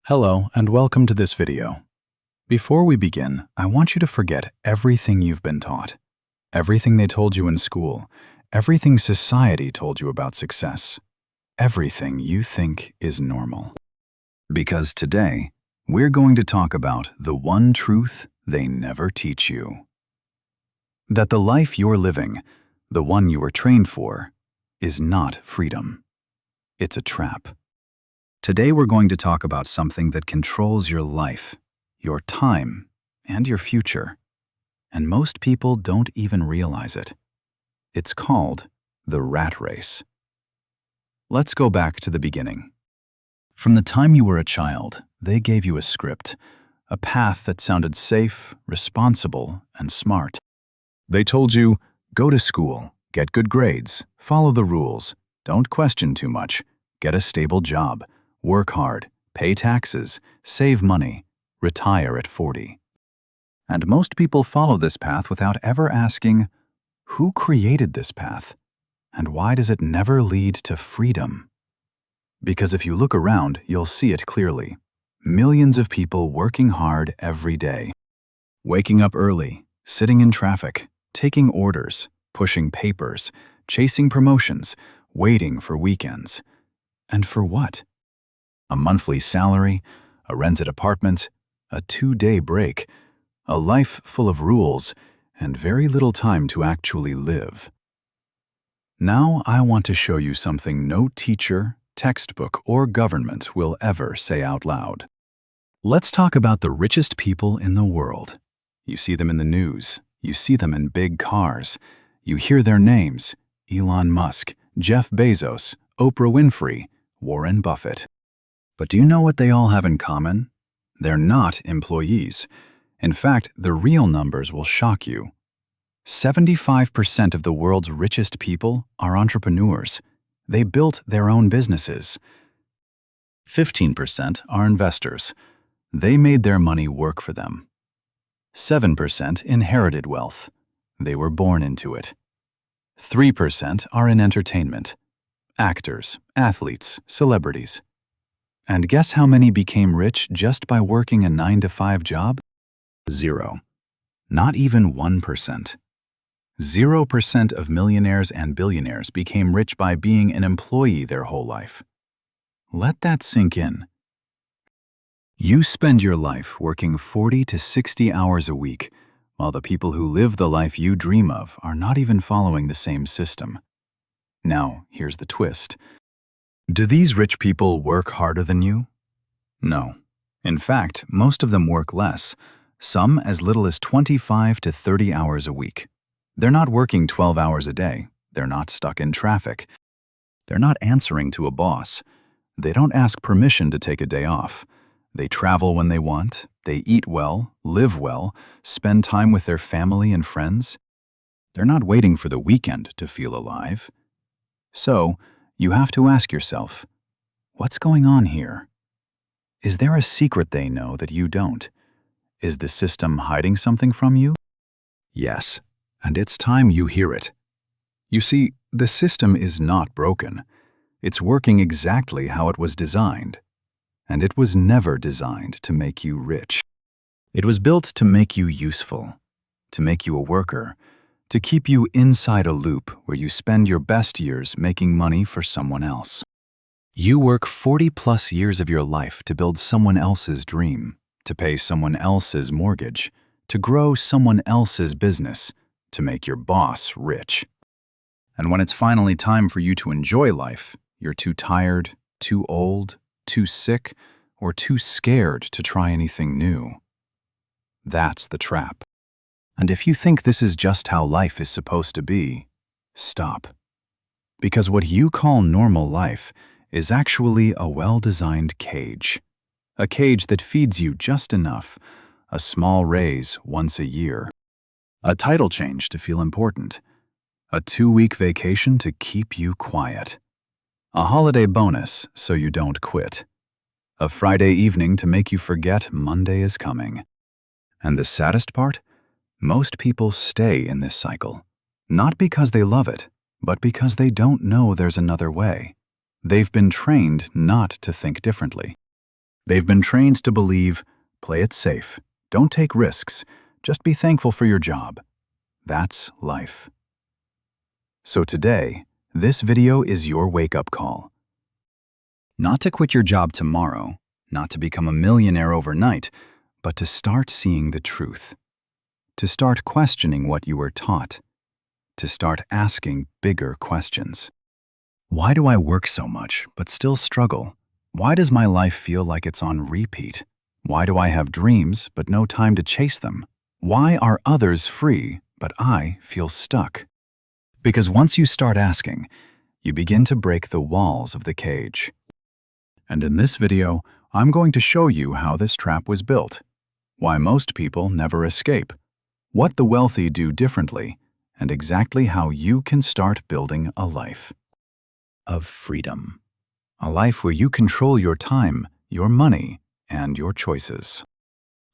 Hello, and welcome to this video. Before we begin, I want you to forget everything you've been taught. Everything they told you in school, everything society told you about success, everything you think is normal. Because today, we're going to talk about the one truth they never teach you. That the life you're living, the one you were trained for, is not freedom. It's a trap. Today we're going to talk about something that controls your life, your time, and your future. And most people don't even realize it. It's called the rat race. Let's go back to the beginning. From the time you were a child, they gave you a script, a path that sounded safe, responsible, and smart. They told you, go to school, get good grades, follow the rules, don't question too much, get a stable job, work hard, pay taxes, save money, retire at 40. And most people follow this path without ever asking, who created this path? And why does it never lead to freedom? Because if you look around, you'll see it clearly. Millions of people working hard every day. Waking up early, sitting in traffic, taking orders, pushing papers, chasing promotions, waiting for weekends. And for what? A monthly salary, a rented apartment, a 2-day break, a life full of rules, and very little time to actually live. Now I want to show you something no teacher, textbook, or government will ever say out loud. Let's talk about the richest people in the world. You see them in the news, you see them in big cars, you hear their names: Elon Musk, Jeff Bezos, Oprah Winfrey, Warren Buffett. But do you know what they all have in common? They're not employees. In fact, the real numbers will shock you. 75% of the world's richest people are entrepreneurs. They built their own businesses. 15% are investors. They made their money work for them. 7% inherited wealth. They were born into it. 3% are in entertainment. Actors, athletes, celebrities. And guess how many became rich just by working a 9-to-5 job? 0. Not even 1%. 0% of millionaires and billionaires became rich by being an employee their whole life. Let that sink in. You spend your life working 40 to 60 hours a week, while the people who live the life you dream of are not even following the same system. Now, here's the twist. Do these rich people work harder than you? No. In fact, most of them work less, some as little as 25 to 30 hours a week. They're not working 12 hours a day. They're not stuck in traffic. They're not answering to a boss. They don't ask permission to take a day off. They travel when they want. They eat well, live well, spend time with their family and friends. They're not waiting for the weekend to feel alive. So, you have to ask yourself, what's going on here? Is there a secret they know that you don't? Is the system hiding something from you? Yes, and it's time you hear it. You see, the system is not broken. It's working exactly how it was designed. And it was never designed to make you rich. It was built to make you useful, to make you a worker, to keep you inside a loop where you spend your best years making money for someone else. You work 40+ years of your life to build someone else's dream, to pay someone else's mortgage, to grow someone else's business, to make your boss rich. And when it's finally time for you to enjoy life, you're too tired, too old, too sick, or too scared to try anything new. That's the trap. And if you think this is just how life is supposed to be, stop. Because what you call normal life is actually a well-designed cage. A cage that feeds you just enough, a small raise once a year, a title change to feel important, a 2-week vacation to keep you quiet, a holiday bonus so you don't quit, a Friday evening to make you forget Monday is coming. And the saddest part? Most people stay in this cycle, not because they love it, but because they don't know there's another way. They've been trained not to think differently. They've been trained to believe, play it safe, don't take risks, just be thankful for your job. That's life. So today, this video is your wake-up call. Not to quit your job tomorrow, not to become a millionaire overnight, but to start seeing the truth. To start questioning what you were taught. To start asking bigger questions. Why do I work so much, but still struggle? Why does my life feel like it's on repeat? Why do I have dreams, but no time to chase them? Why are others free, but I feel stuck? Because once you start asking, you begin to break the walls of the cage. And in this video, I'm going to show you how this trap was built, why most people never escape, what the wealthy do differently, and exactly how you can start building a life of freedom. A life where you control your time, your money, and your choices.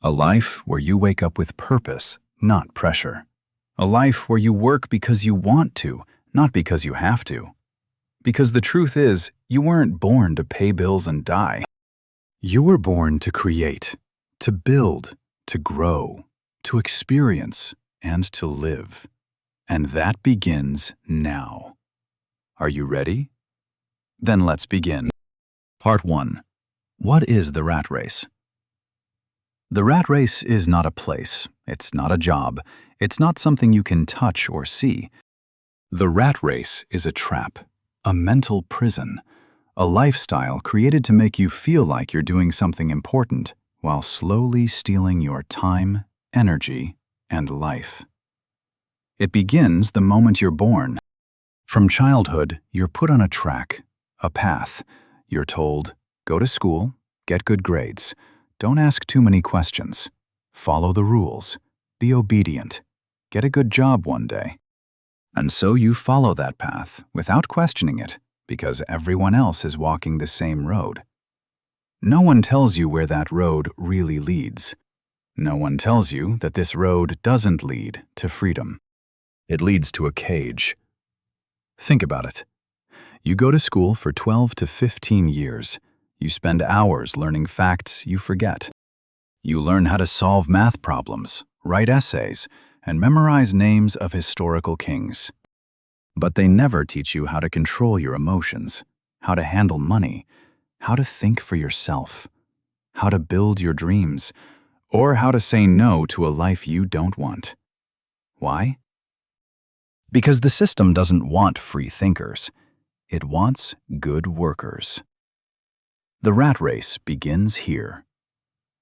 A life where you wake up with purpose, not pressure. A life where you work because you want to, not because you have to. Because the truth is, you weren't born to pay bills and die. You were born to create, to build, to grow, to experience, and to live. And that begins now. Are you ready? Then let's begin. Part 1. What is the rat race? The rat race is not a place, it's not a job, it's not something you can touch or see. The rat race is a trap, a mental prison, a lifestyle created to make you feel like you're doing something important while slowly stealing your time, energy, and life. It begins the moment you're born. From childhood, you're put on a track, a path. You're told, go to school, get good grades, don't ask too many questions, follow the rules, be obedient, get a good job one day. And so you follow that path without questioning it because everyone else is walking the same road. No one tells you where that road really leads. No one tells you that this road doesn't lead to freedom. It leads to a cage. Think about it. You go to school for 12 to 15 years. You spend hours learning facts you forget. You learn how to solve math problems, write essays, and memorize names of historical kings. But they never teach you how to control your emotions, how to handle money, how to think for yourself, how to build your dreams, or how to say no to a life you don't want. Why? Because the system doesn't want free thinkers. It wants good workers. The rat race begins here.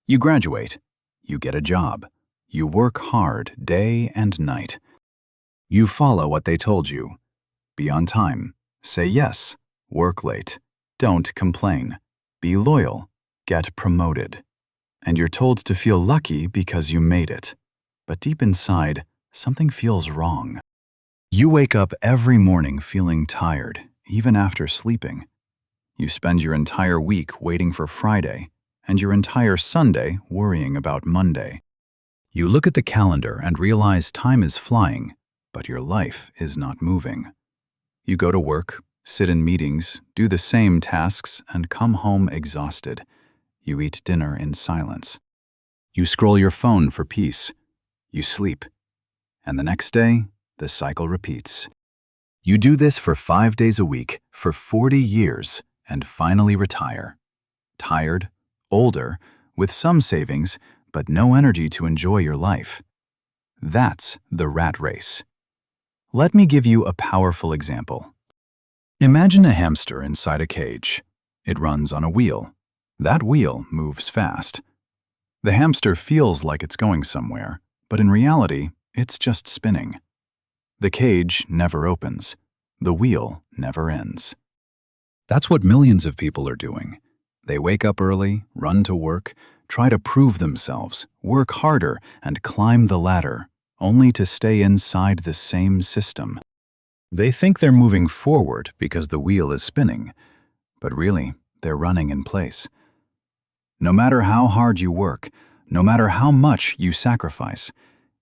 You graduate. You get a job. You work hard day and night. You follow what they told you. Be on time. Say yes. Work late. Don't complain. Be loyal. Get promoted. And you're told to feel lucky because you made it. But deep inside, something feels wrong. You wake up every morning feeling tired, even after sleeping. You spend your entire week waiting for Friday, and your entire Sunday worrying about Monday. You look at the calendar and realize time is flying, but your life is not moving. You go to work, sit in meetings, do the same tasks, and come home exhausted. You eat dinner in silence. You scroll your phone for peace. You sleep. And the next day, the cycle repeats. You do this for 5 days a week, for 40 years, and finally retire. Tired, older, with some savings, but no energy to enjoy your life. That's the rat race. Let me give you a powerful example. Imagine a hamster inside a cage. It runs on a wheel. That wheel moves fast. The hamster feels like it's going somewhere, but in reality, it's just spinning. The cage never opens. The wheel never ends. That's what millions of people are doing. They wake up early, run to work, try to prove themselves, work harder, and climb the ladder, only to stay inside the same system. They think they're moving forward because the wheel is spinning, but really, they're running in place. No matter how hard you work, no matter how much you sacrifice,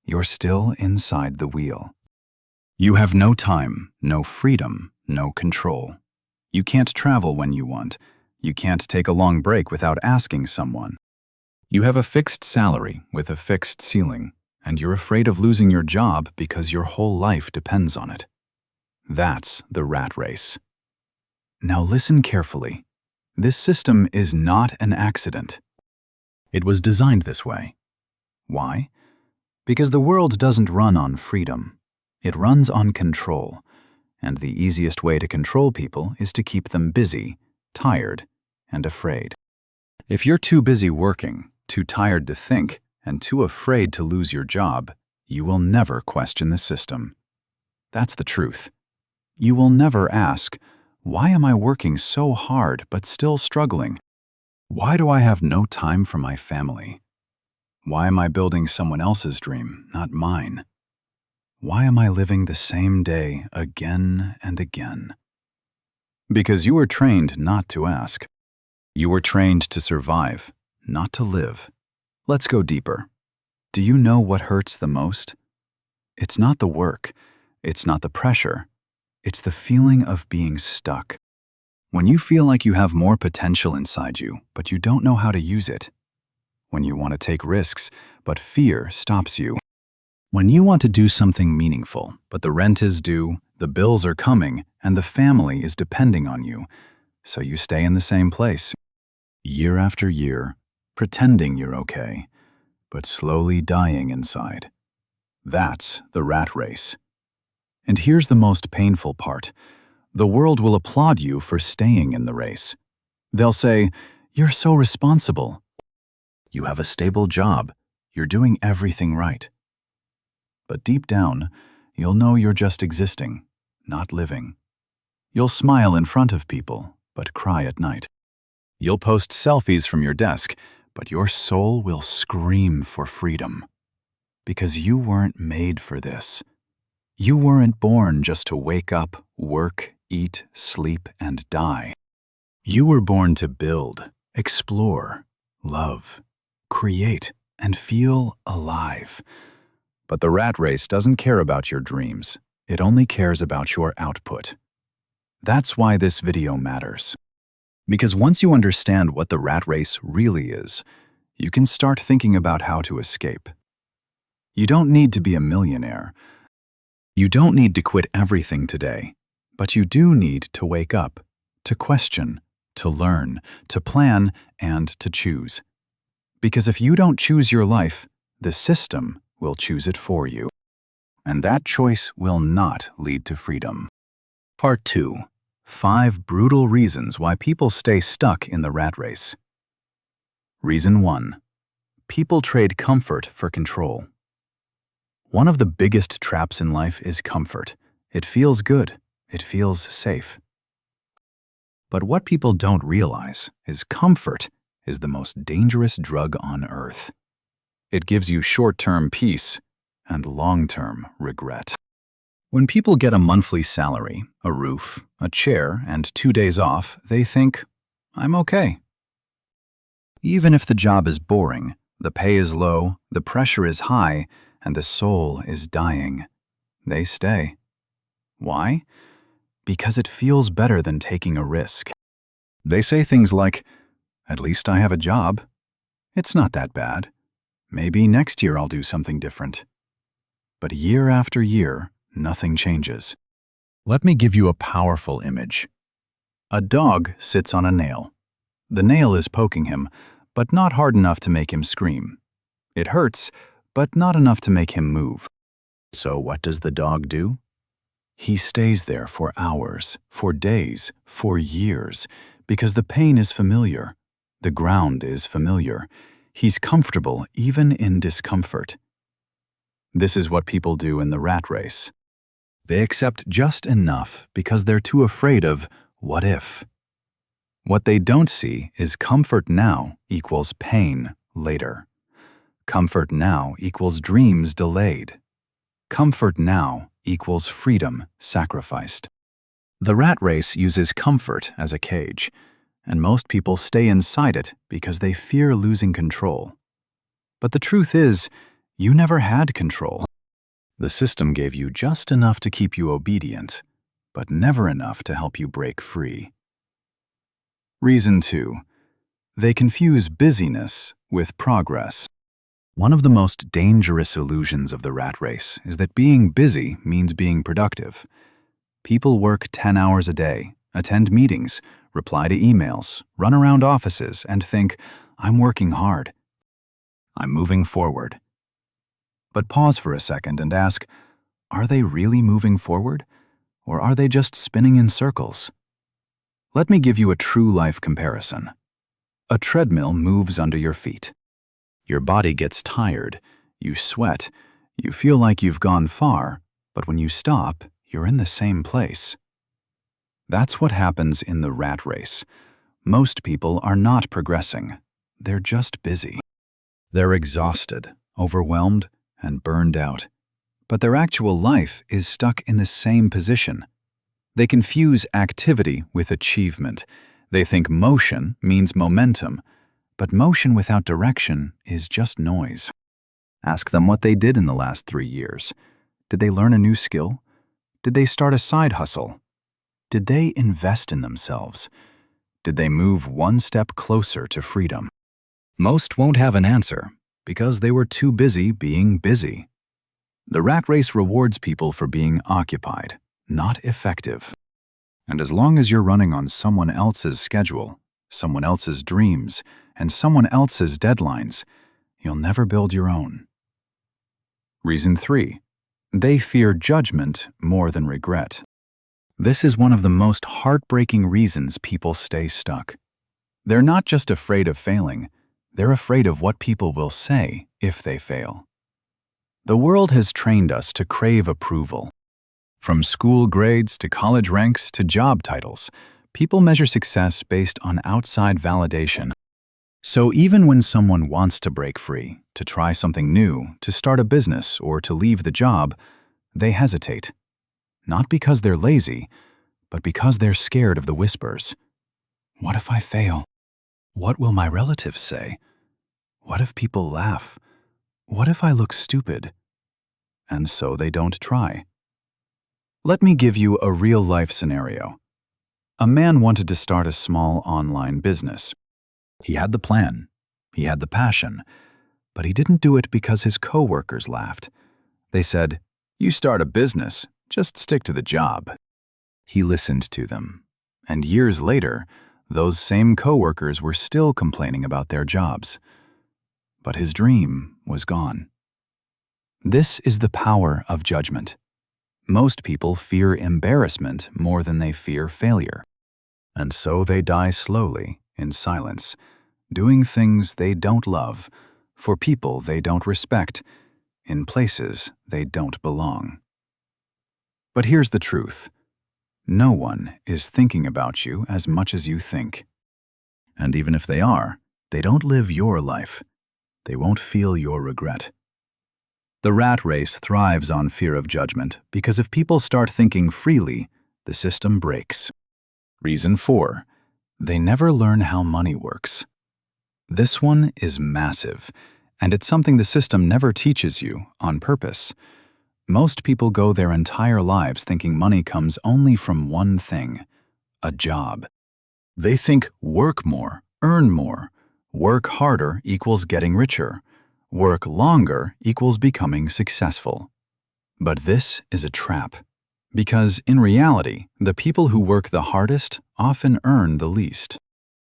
you're still inside the wheel. You have no time, no freedom, no control. You can't travel when you want. You can't take a long break without asking someone. You have a fixed salary with a fixed ceiling, and you're afraid of losing your job because your whole life depends on it. That's the rat race. Now listen carefully. This system is not an accident. It was designed this way. Why? Because the world doesn't run on freedom. It runs on control, and the easiest way to control people is to keep them busy, tired, and afraid. If you're too busy working, too tired to think, and too afraid to lose your job, you will never question the system. That's the truth. You will never ask, why am I working so hard but still struggling? Why do I have no time for my family? Why am I building someone else's dream, not mine? Why am I living the same day again and again? Because you were trained not to ask. You were trained to survive, not to live. Let's go deeper. Do you know what hurts the most? It's not the work. It's not the pressure. It's the feeling of being stuck. When you feel like you have more potential inside you, but you don't know how to use it. When you want to take risks, but fear stops you. When you want to do something meaningful, but the rent is due, the bills are coming, and the family is depending on you, so you stay in the same place, year after year, pretending you're okay, but slowly dying inside. That's the rat race. And here's the most painful part. The world will applaud you for staying in the race. They'll say, "You're so responsible. You have a stable job. You're doing everything right." But deep down, you'll know you're just existing, not living. You'll smile in front of people, but cry at night. You'll post selfies from your desk, but your soul will scream for freedom. Because you weren't made for this. You weren't born just to wake up, work, eat, sleep, and die. You were born to build, explore, love, create, and feel alive. But the rat race doesn't care about your dreams. It only cares about your output. That's why this video matters. Because once you understand what the rat race really is, you can start thinking about how to escape. You don't need to be a millionaire. You don't need to quit everything today. But you do need to wake up, to question, to learn, to plan, and to choose. Because if you don't choose your life, the system will choose it for you. And that choice will not lead to freedom. Part 2. 5 brutal reasons why people stay stuck in the rat race. Reason 1. People trade comfort for control. One of the biggest traps in life is comfort. It feels good. It feels safe. But what people don't realize is comfort is the most dangerous drug on earth. It gives you short-term peace and long-term regret. When people get a monthly salary, a roof, a chair, and 2 days off, they think, "I'm okay." Even if the job is boring, the pay is low, the pressure is high, and the soul is dying, they stay. Why? Because it feels better than taking a risk. They say things like, "At least I have a job. It's not that bad. Maybe next year I'll do something different." But year after year, nothing changes. Let me give you a powerful image. A dog sits on a nail. The nail is poking him, but not hard enough to make him scream. It hurts, but not enough to make him move. So what does the dog do? He stays there for hours, for days, for years, because the pain is familiar. The ground is familiar. He's comfortable even in discomfort. This is what people do in the rat race. They accept just enough because they're too afraid of what if. What they don't see is comfort now equals pain later. Comfort now equals dreams delayed. Comfort now equals freedom sacrificed. The rat race uses comfort as a cage, and most people stay inside it because they fear losing control. But the truth is, you never had control. The system gave you just enough to keep you obedient, but never enough to help you break free. Reason 2. They confuse busyness with progress. One of the most dangerous illusions of the rat race is that being busy means being productive. People work 10 hours a day, attend meetings, reply to emails, run around offices, and think, I'm working hard. I'm moving forward. But pause for a second and ask, are they really moving forward? Or are they just spinning in circles? Let me give you a true life comparison. A treadmill moves under your feet. Your body gets tired, you sweat, you feel like you've gone far, but when you stop, you're in the same place. That's what happens in the rat race. Most people are not progressing. They're just busy. They're exhausted, overwhelmed, and burned out. But their actual life is stuck in the same position. They confuse activity with achievement. They think motion means momentum, but motion without direction is just noise. Ask them what they did in the last 3 years. Did they learn a new skill? Did they start a side hustle? Did they invest in themselves? Did they move one step closer to freedom? Most won't have an answer because they were too busy being busy. The rat race rewards people for being occupied, not effective. And as long as you're running on someone else's schedule, someone else's dreams, and someone else's deadlines, you'll never build your own. Reason 3. They fear judgment more than regret. This is one of the most heartbreaking reasons people stay stuck. They're not just afraid of failing, they're afraid of what people will say if they fail. The world has trained us to crave approval. From school grades to college ranks to job titles, people measure success based on outside validation. So even when someone wants to break free, to try something new, to start a business, or to leave the job, they hesitate. Not because they're lazy, but because they're scared of the whispers. What if I fail? What will my relatives say? What if people laugh? What if I look stupid? And so they don't try. Let me give you a real-life scenario. A man wanted to start a small online business. He had the plan, he had the passion, but he didn't do it because his coworkers laughed. They said, "You start a business, just stick to the job." He listened to them, and years later, those same coworkers were still complaining about their jobs. But his dream was gone. This is the power of judgment. Most people fear embarrassment more than they fear failure. And so they die slowly, in silence, doing things they don't love, for people they don't respect, in places they don't belong. But here's the truth. No one is thinking about you as much as you think. And even if they are, they don't live your life. They won't feel your regret. The rat race thrives on fear of judgment because if people start thinking freely, the system breaks. Reason 4. They never learn how money works. This one is massive, and it's something the system never teaches you on purpose. Most people go their entire lives thinking money comes only from one thing: a job. They think work more, earn more. Work harder equals getting richer. Work longer equals becoming successful. But this is a trap, because in reality, the people who work the hardest often earn the least.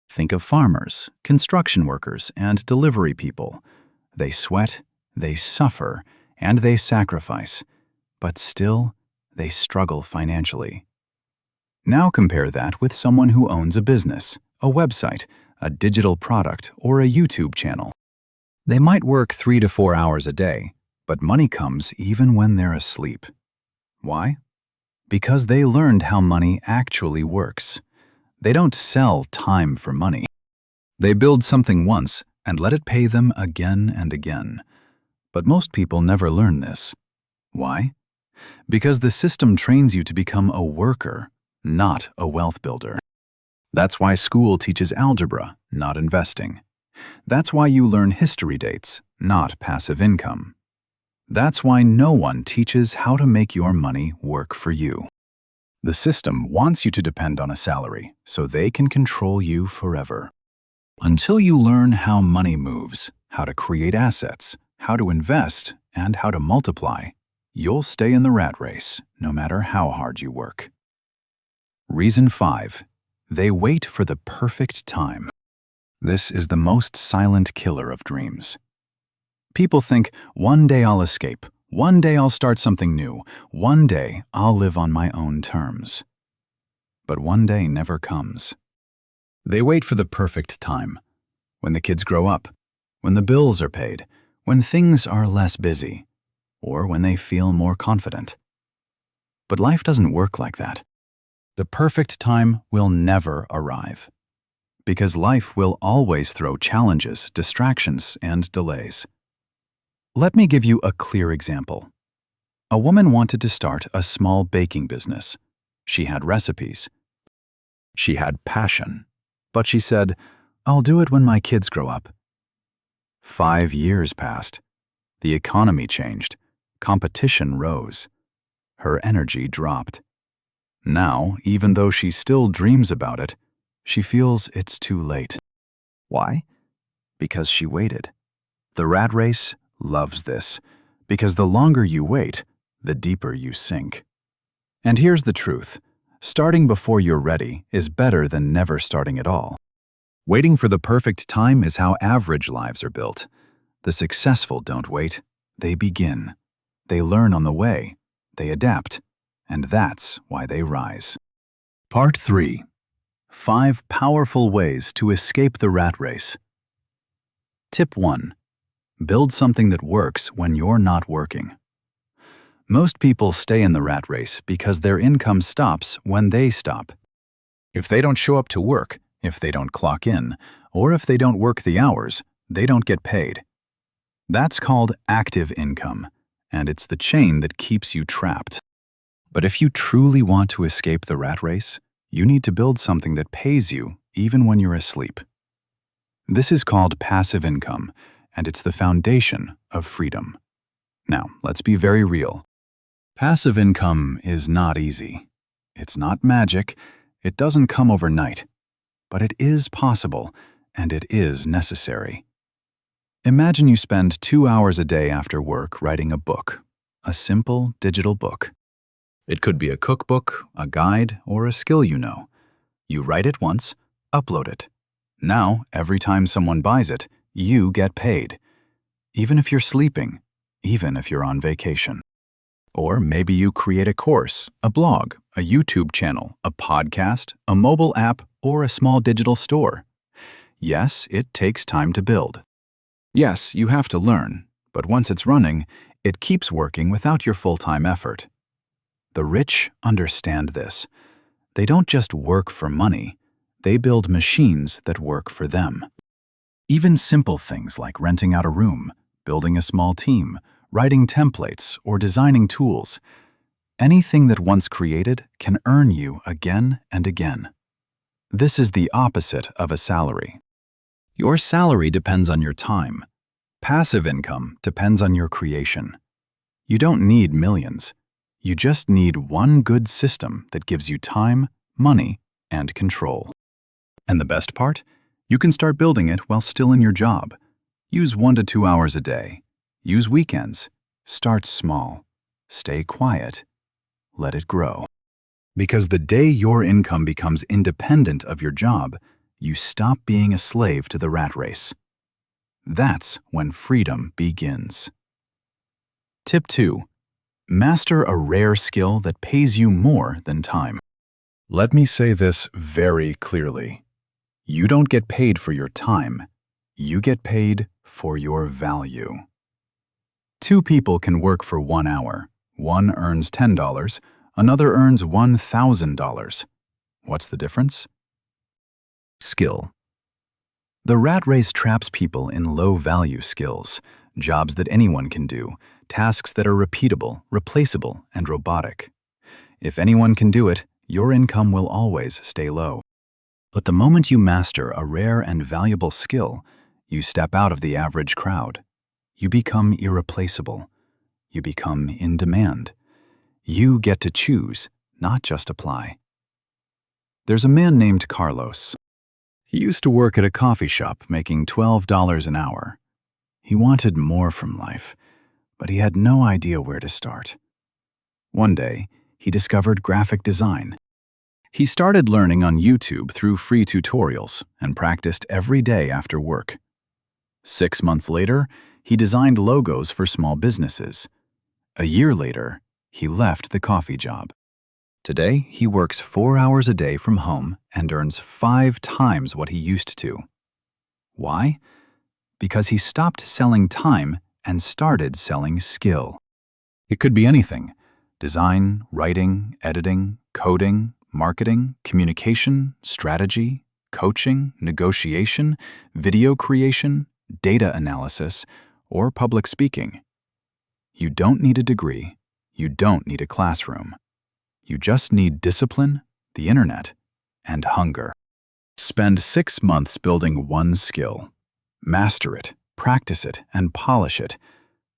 Think of farmers, construction workers, and delivery people. They sweat, they suffer, and they sacrifice, but still, they struggle financially. Now compare that with someone who owns a business, a website, a digital product, or a YouTube channel. They might work 3 to 4 hours a day, but money comes even when they're asleep. Why? Because they learned how money actually works. They don't sell time for money. They build something once and let it pay them again and again. But most people never learn this. Why? Because the system trains you to become a worker, not a wealth builder. That's why school teaches algebra, not investing. That's why you learn history dates, not passive income. That's why no one teaches how to make your money work for you. The system wants you to depend on a salary so they can control you forever. Until you learn how money moves, how to create assets, how to invest, and how to multiply, you'll stay in the rat race no matter how hard you work. Reason 5. They wait for the perfect time. This is the most silent killer of dreams. People think, one day I'll escape, one day I'll start something new, one day I'll live on my own terms. But one day never comes. They wait for the perfect time, when the kids grow up, when the bills are paid, when things are less busy, or when they feel more confident. But life doesn't work like that. The perfect time will never arrive, because life will always throw challenges, distractions, and delays. Let me give you a clear example. A woman wanted to start a small baking business. She had recipes. She had passion. But she said, "I'll do it when my kids grow up." 5 years passed. The economy changed. Competition rose. Her energy dropped. Now, even though she still dreams about it, she feels it's too late. Why? Because she waited. The rat race loves this, because the longer you wait, the deeper you sink. And here's the truth. Starting before you're ready is better than never starting at all. Waiting for the perfect time is how average lives are built. The successful don't wait. They begin. They learn on the way. They adapt. And that's why they rise. Part 3. 5 powerful ways to escape the rat race. Tip 1. Build something that works when you're not working. Most people stay in the rat race because their income stops when they stop. If they don't show up to work, if they don't clock in, or if they don't work the hours, they don't get paid. That's called active income, and it's the chain that keeps you trapped. But if you truly want to escape the rat race, you need to build something that pays you even when you're asleep. This is called passive income, and it's the foundation of freedom. Now, let's be very real. Passive income is not easy. It's not magic. It doesn't come overnight. But it is possible, and it is necessary. Imagine you spend 2 hours a day after work writing a book, a simple digital book. It could be a cookbook, a guide, or a skill you know. You write it once, upload it. Now, every time someone buys it, you get paid. Even if you're sleeping, even if you're on vacation. Or maybe you create a course, a blog, a YouTube channel, a podcast, a mobile app, or a small digital store. Yes, it takes time to build. Yes, you have to learn, but once it's running, it keeps working without your full-time effort. The rich understand this. They don't just work for money, they build machines that work for them. Even simple things like renting out a room, building a small team, writing templates, or designing tools. Anything that once created can earn you again and again. This is the opposite of a salary. Your salary depends on your time. Passive income depends on your creation. You don't need millions. You just need one good system that gives you time, money, and control. And the best part? You can start building it while still in your job. Use 1 to 2 hours a day. Use weekends. Start small. Stay quiet. Let it grow. Because the day your income becomes independent of your job, you stop being a slave to the rat race. That's when freedom begins. Tip 2. Master a rare skill that pays you more than time. Let me say this very clearly. You don't get paid for your time. You get paid for your value. 2 people can work for 1 hour. One earns $10, another earns $1,000. What's the difference? Skill. The rat race traps people in low-value skills, jobs that anyone can do, tasks that are repeatable, replaceable, and robotic. If anyone can do it, your income will always stay low. But the moment you master a rare and valuable skill, you step out of the average crowd. You become irreplaceable. You become in demand. You get to choose not just apply. There's a man named Carlos. He used to work at a coffee shop making $12 an hour. He wanted more from life, but he had no idea where to start. One day, he discovered graphic design. He started learning on YouTube through free tutorials and practiced every day after work. 6 months later, he designed logos for small businesses. A year later, he left the coffee job. Today, he works 4 hours a day from home and earns 5 times what he used to. Why? Because he stopped selling time and started selling skill. It could be anything: design, writing, editing, coding, marketing, communication, strategy, coaching, negotiation, video creation, data analysis, or public speaking. You don't need a degree. You don't need a classroom. You just need discipline, the internet, and hunger. Spend 6 months building one skill. Master it, practice it, and polish it.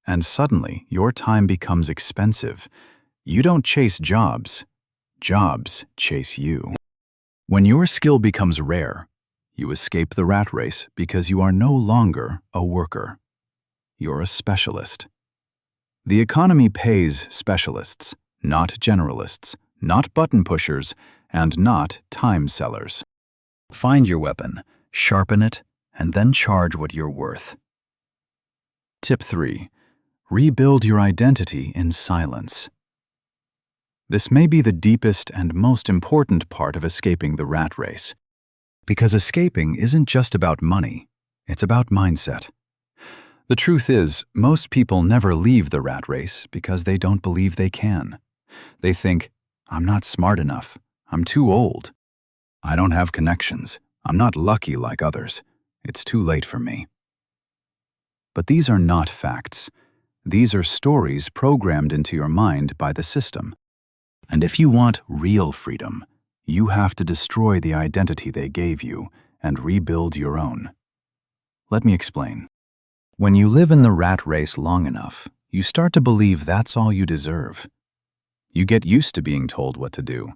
And suddenly, your time becomes expensive. You don't chase jobs. Jobs chase you. When your skill becomes rare, you escape the rat race because you are no longer a worker. You're a specialist. The economy pays specialists, not generalists, not button pushers, and not time sellers. Find your weapon, sharpen it, and then charge what you're worth. Tip 3. Rebuild your identity in silence. This may be the deepest and most important part of escaping the rat race. Because escaping isn't just about money, it's about mindset. The truth is, most people never leave the rat race because they don't believe they can. They think, I'm not smart enough, I'm too old. I don't have connections, I'm not lucky like others, it's too late for me. But these are not facts. These are stories programmed into your mind by the system. And if you want real freedom, you have to destroy the identity they gave you and rebuild your own. Let me explain. When you live in the rat race long enough, you start to believe that's all you deserve. You get used to being told what to do.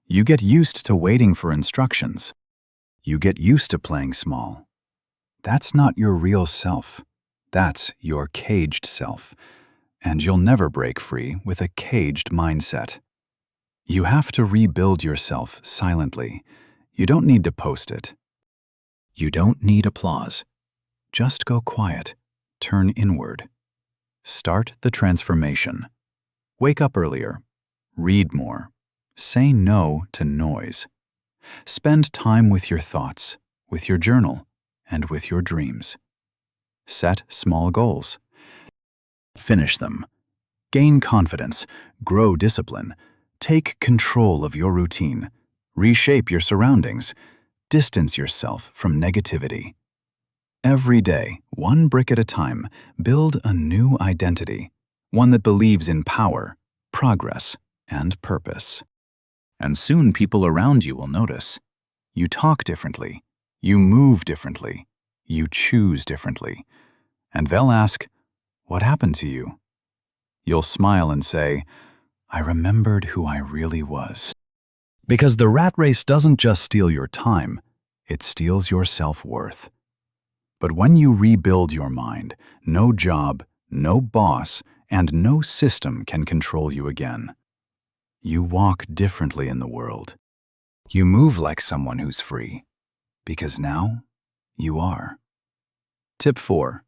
You get used to waiting for instructions. You get used to playing small. That's not your real self. That's your caged self. And you'll never break free with a caged mindset. You have to rebuild yourself silently. You don't need to post it. You don't need applause. Just go quiet. Turn inward. Start the transformation. Wake up earlier. Read more. Say no to noise. Spend time with your thoughts, with your journal, and with your dreams. Set small goals. Finish them. Gain confidence. Grow discipline. Take control of your routine. Reshape your surroundings. Distance yourself from negativity. Every day, one brick at a time, build a new identity, one that believes in power, progress, and purpose. And soon people around you will notice. You talk differently. You move differently. You choose differently. And they'll ask, "What happened to you?" You'll smile and say, "I remembered who I really was." Because the rat race doesn't just steal your time, it steals your self-worth. But when you rebuild your mind, no job, no boss, and no system can control you again. You walk differently in the world. You move like someone who's free, because now you are. Tip 4.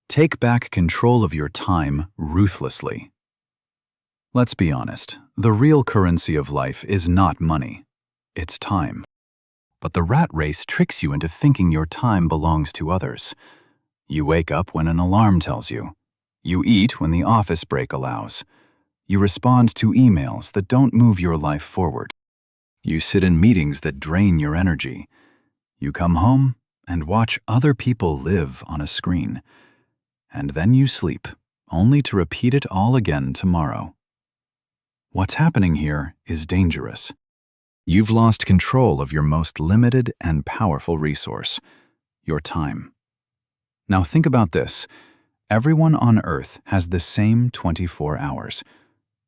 Take back control of your time ruthlessly. Let's be honest, the real currency of life is not money, it's time. But the rat race tricks you into thinking your time belongs to others. You wake up when an alarm tells you. You eat when the office break allows. You respond to emails that don't move your life forward. You sit in meetings that drain your energy. You come home and watch other people live on a screen. And then you sleep, only to repeat it all again tomorrow. What's happening here is dangerous. You've lost control of your most limited and powerful resource, your time. Now think about this. Everyone on Earth has the same 24 hours.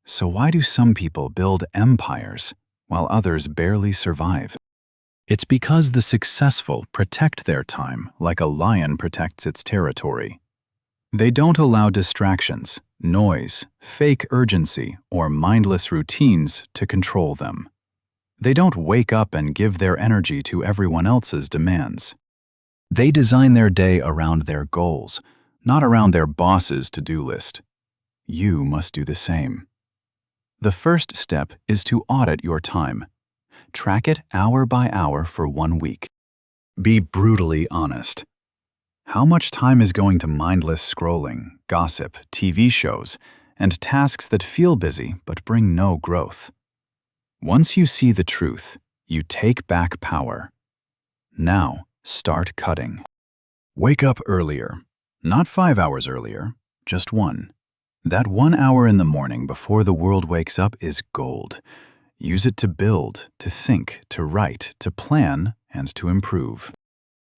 So why do some people build empires while others barely survive? It's because the successful protect their time like a lion protects its territory. They don't allow distractions, noise, fake urgency, or mindless routines to control them. They don't wake up and give their energy to everyone else's demands. They design their day around their goals, not around their boss's to-do list. You must do the same. The first step is to audit your time. Track it hour by hour for 1 week. Be brutally honest. How much time is going to mindless scrolling, gossip, TV shows, and tasks that feel busy but bring no growth? Once you see the truth, you take back power. Now, start cutting. Wake up earlier. Not 5 hours earlier, just 1. That 1 hour in the morning before the world wakes up is gold. Use it to build, to think, to write, to plan, and to improve.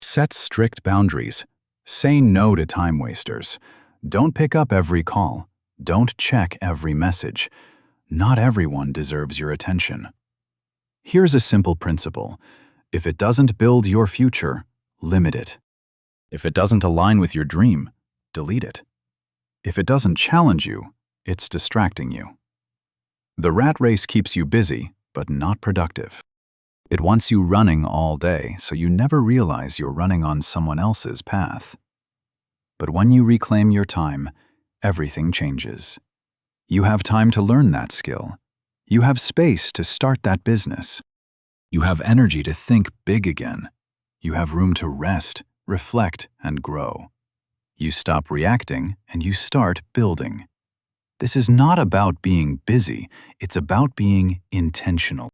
Set strict boundaries. Say no to time wasters. Don't pick up every call. Don't check every message. Not everyone deserves your attention. Here's a simple principle. If it doesn't build your future, limit it. If it doesn't align with your dream, delete it. If it doesn't challenge you, it's distracting you. The rat race keeps you busy, but not productive. It wants you running all day, so you never realize you're running on someone else's path. But when you reclaim your time, everything changes. You have time to learn that skill. You have space to start that business. You have energy to think big again. You have room to rest, reflect, and grow. You stop reacting and you start building. This is not about being busy, it's about being intentional.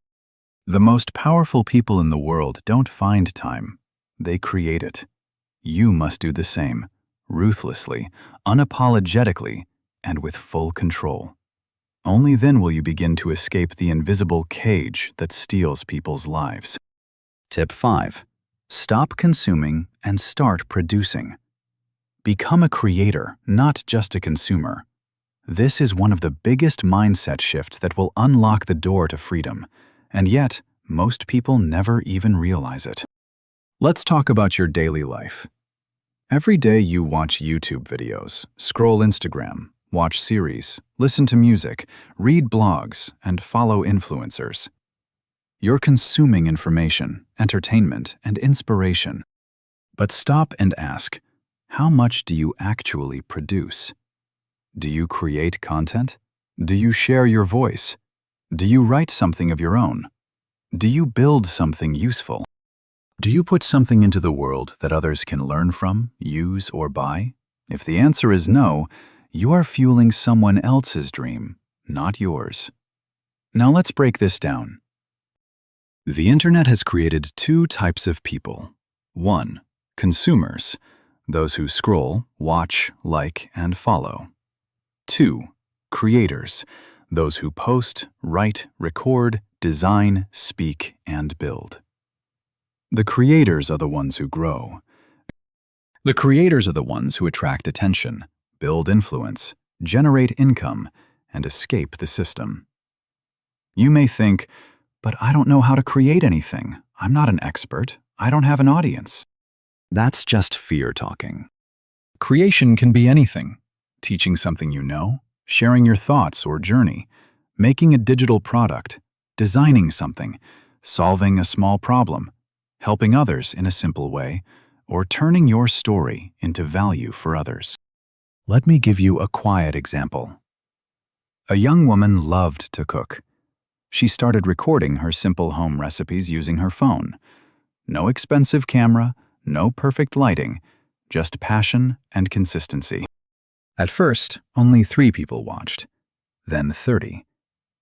The most powerful people in the world don't find time, they create it. You must do the same, ruthlessly, unapologetically, and with full control. Only then will you begin to escape the invisible cage that steals people's lives. Tip 5. Stop consuming and start producing. Become a creator, not just a consumer. This is one of the biggest mindset shifts that will unlock the door to freedom, and yet most people never even realize it. Let's talk about your daily life. Every day you watch YouTube videos, scroll Instagram, watch series, listen to music, read blogs, and follow influencers. You're consuming information, entertainment, and inspiration. But stop and ask, how much do you actually produce? Do you create content? Do you share your voice? Do you write something of your own? Do you build something useful? Do you put something into the world that others can learn from, use, or buy? If the answer is no, you are fueling someone else's dream, not yours. Now let's break this down. The internet has created 2 types of people. 1. Consumers, those who scroll, watch, like, and follow. 2. Creators, those who post, write, record, design, speak, and build. The creators are the ones who grow. The creators are the ones who attract attention, build influence, generate income, and escape the system. You may think, but I don't know how to create anything. I'm not an expert. I don't have an audience. That's just fear talking. Creation can be anything. Teaching something you know, sharing your thoughts or journey, making a digital product, designing something, solving a small problem, helping others in a simple way, or turning your story into value for others. Let me give you a quiet example. A young woman loved to cook. She started recording her simple home recipes using her phone. No expensive camera, no perfect lighting, just passion and consistency. At first, only 3 people watched, then 30,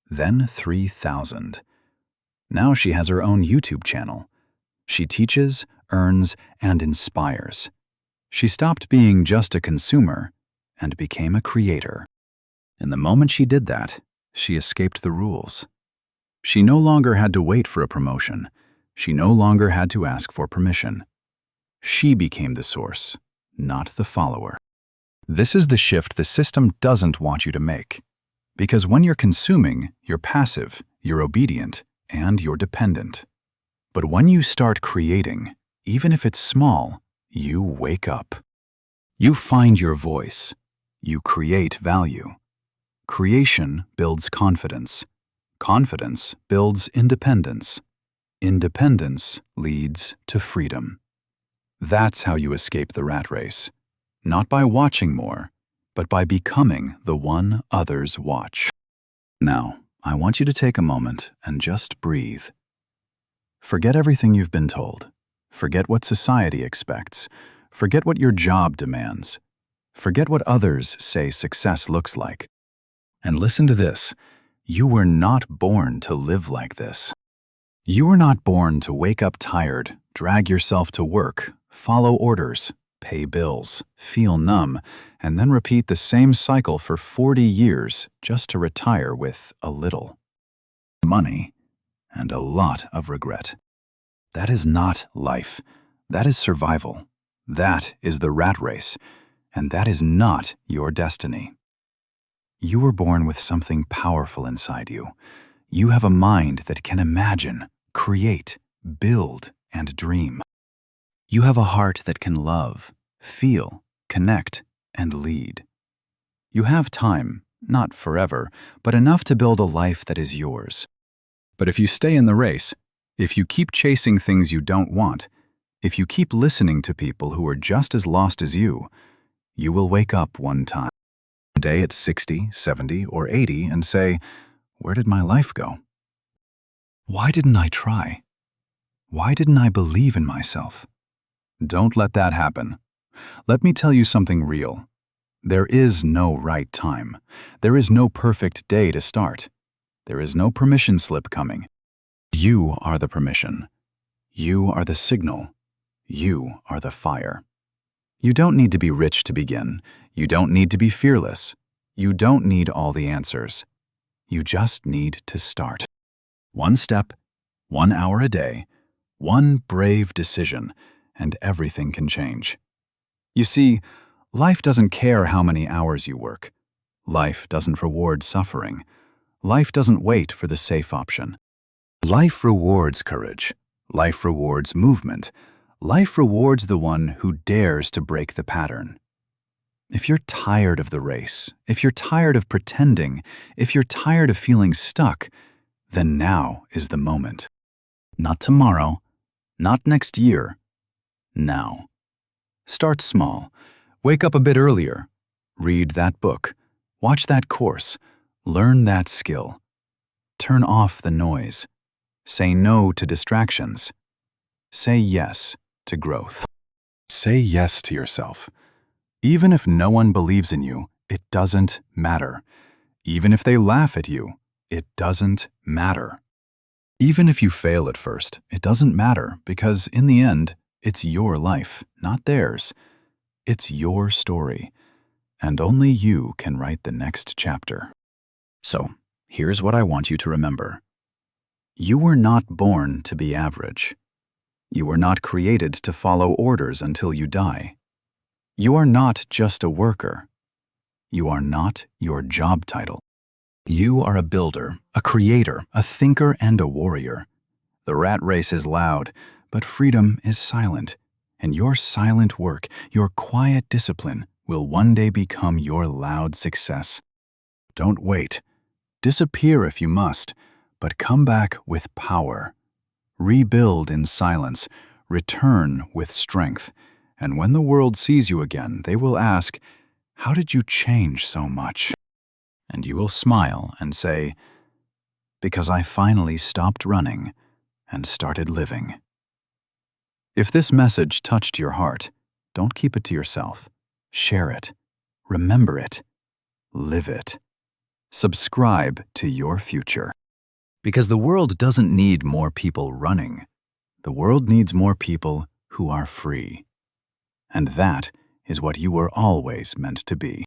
then 3,000. Now she has her own YouTube channel. She teaches, earns, and inspires. She stopped being just a consumer and became a creator. And the moment she did that, she escaped the rules. She no longer had to wait for a promotion. She no longer had to ask for permission. She became the source, not the follower. This is the shift the system doesn't want you to make. Because when you're consuming, you're passive, you're obedient, and you're dependent. But when you start creating, even if it's small, you wake up. You find your voice. You create value. Creation builds confidence. Confidence builds independence. Independence leads to freedom. That's how you escape the rat race. Not by watching more, but by becoming the one others watch. Now, I want you to take a moment and just breathe. Forget everything you've been told. Forget what society expects. Forget what your job demands. Forget what others say success looks like. And listen to this. You were not born to live like this. You were not born to wake up tired, drag yourself to work, follow orders, pay bills, feel numb, and then repeat the same cycle for 40 years just to retire with a little money and a lot of regret. That is not life. That is survival. That is the rat race, and that is not your destiny. You were born with something powerful inside you. You have a mind that can imagine, create, build, and dream. You have a heart that can love, feel, connect, and lead. You have time, not forever, but enough to build a life that is yours. But if you stay in the race, if you keep chasing things you don't want, if you keep listening to people who are just as lost as you will wake up one day at 60, 70, or 80 and say, "Where did my life go? Why didn't I try? Why didn't I believe in myself?" Don't let that happen. Let me tell you something real. There is no right time. There is no perfect day to start. There is no permission slip coming. You are the permission. You are the signal. You are the fire. You don't need to be rich to begin. You don't need to be fearless. You don't need all the answers. You just need to start. One step, 1 hour a day, one brave decision, and everything can change. You see, life doesn't care how many hours you work. Life doesn't reward suffering. Life doesn't wait for the safe option. Life rewards courage. Life rewards movement. Life rewards the one who dares to break the pattern. If you're tired of the race, if you're tired of pretending, if you're tired of feeling stuck, then now is the moment. Not tomorrow, not next year, now. Start small. Wake up a bit earlier. Read that book. Watch that course. Learn that skill. Turn off the noise. Say no to distractions. Say yes to growth. Say yes to yourself. Even if no one believes in you, it doesn't matter. Even if they laugh at you, it doesn't matter. Even if you fail at first, it doesn't matter because in the end, it's your life, not theirs. It's your story, and only you can write the next chapter. So, here's what I want you to remember. You were not born to be average. You were not created to follow orders until you die. You are not just a worker. You are not your job title. You are a builder, a creator, a thinker, and a warrior. The rat race is loud, but freedom is silent. And your silent work, your quiet discipline, will one day become your loud success. Don't wait. Disappear if you must, but come back with power. Rebuild in silence, return with strength, and when the world sees you again, they will ask, "How did you change so much?" And you will smile and say, "Because I finally stopped running and started living." If this message touched your heart, don't keep it to yourself. Share it. Remember it. Live it. Subscribe to your future. Because the world doesn't need more people running. The world needs more people who are free. And that is what you were always meant to be.